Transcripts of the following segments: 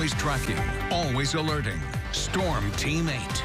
Always tracking, always alerting. Storm Team 8.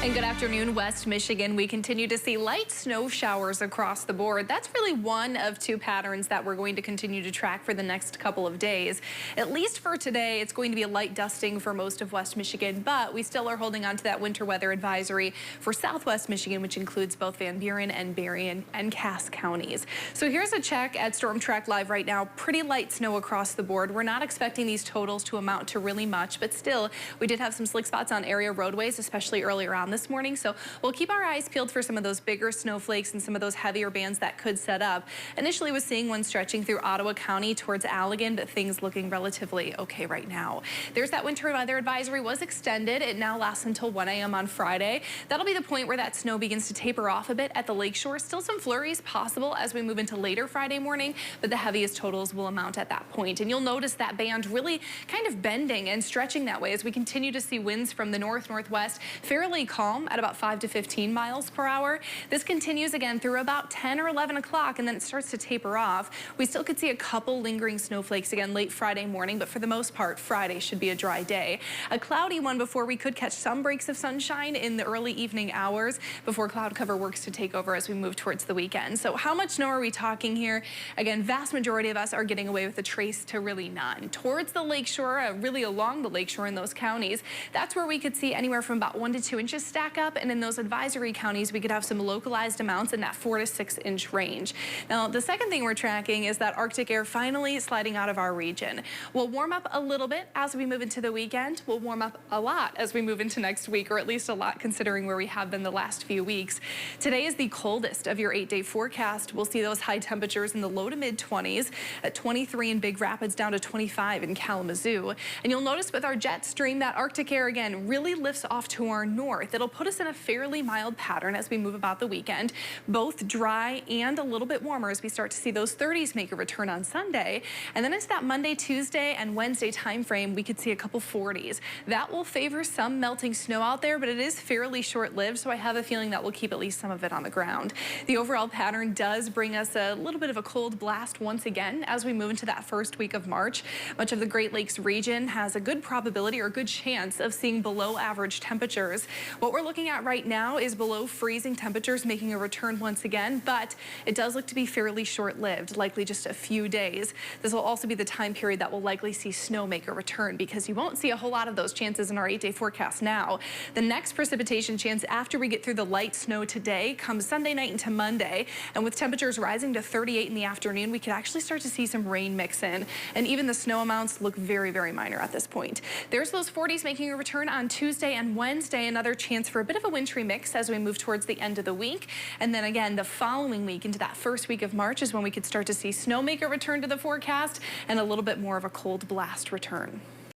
And good afternoon, West Michigan. We continue to see light snow showers across the board. That's really one of two patterns that we're going to continue to track for the next couple of days. At least for today, it's going to be a light dusting for most of West Michigan, but we still are holding on to that winter weather advisory for Southwest Michigan, which includes both Van Buren and Berrien and Cass counties. So here's a check at Storm Track Live right now. Pretty light snow across the board. We're not expecting these totals to amount to really much, but still, we did have some slick spots on area roadways, especially earlier on this morning. So we'll keep our eyes peeled for some of those bigger snowflakes and some of those heavier bands that could set up. Initially was seeing one stretching through Ottawa County towards Allegan, but things looking relatively okay right now. There's that winter weather advisory was extended. It now lasts until 1 a.m. on Friday. That'll be the point where that snow begins to taper off a bit at the lakeshore. Still some flurries possible as we move into later Friday morning, but the heaviest totals will amount at that point. And you'll notice that band really kind of bending and stretching that way as we continue to see winds from the north-northwest fairly calm at about 5 to 15 miles per hour. This continues again through about 10 or 11 o'clock, and then it starts to taper off. We still could see a couple lingering snowflakes again late Friday morning, but for the most part, Friday should be a dry day. A cloudy one before we could catch some breaks of sunshine in the early evening hours before cloud cover works to take over as we move towards the weekend. So how much snow are we talking here? Again, vast majority of us are getting away with a trace to really none. Towards the lakeshore, really along the lakeshore in those counties, that's where we could see anywhere from about 1 to 2 inches stack up. And in those advisory counties, we could have some localized amounts in that 4 to 6 inch range. Now, the second thing we're tracking is that Arctic air finally sliding out of our region. We'll warm up a little bit as we move into the weekend. We'll warm up a lot as we move into next week, or at least a lot considering where we have been the last few weeks. Today is the coldest of your 8-day forecast. We'll see those high temperatures in the low to mid 20s at 23 in Big Rapids down to 25 in Kalamazoo. And you'll notice with our jet stream that Arctic air again really lifts off to our north. It'll put us in a fairly mild pattern as we move about the weekend, both dry and a little bit warmer as we start to see those 30s make a return on Sunday. And then it's that Monday, Tuesday, and Wednesday time frame, we could see a couple 40s. That will favor some melting snow out there, but it is fairly short-lived, so I have a feeling that we'll keep at least some of it on the ground. The overall pattern does bring us a little bit of a cold blast once again as we move into that first week of March. Much of the Great Lakes region has a good probability or a good chance of seeing below average temperatures. What we're looking at right now is below freezing temperatures making a return once again, but it does look to be fairly short-lived, likely just a few days. This will also be the time period that will likely see snow make a return because you won't see a whole lot of those chances in our 8-day forecast now. The next precipitation chance after we get through the light snow today comes Sunday night into Monday, and with temperatures rising to 38 in the afternoon, we could actually start to see some rain mix in, and even the snow amounts look very, very minor at this point. There's those 40s making a return on Tuesday and Wednesday, another chance for a bit of a wintry mix as we move towards the end of the week. And then again, the following week into that first week of March is when we could start to see snow make a return to the forecast and a little bit more of a cold blast return.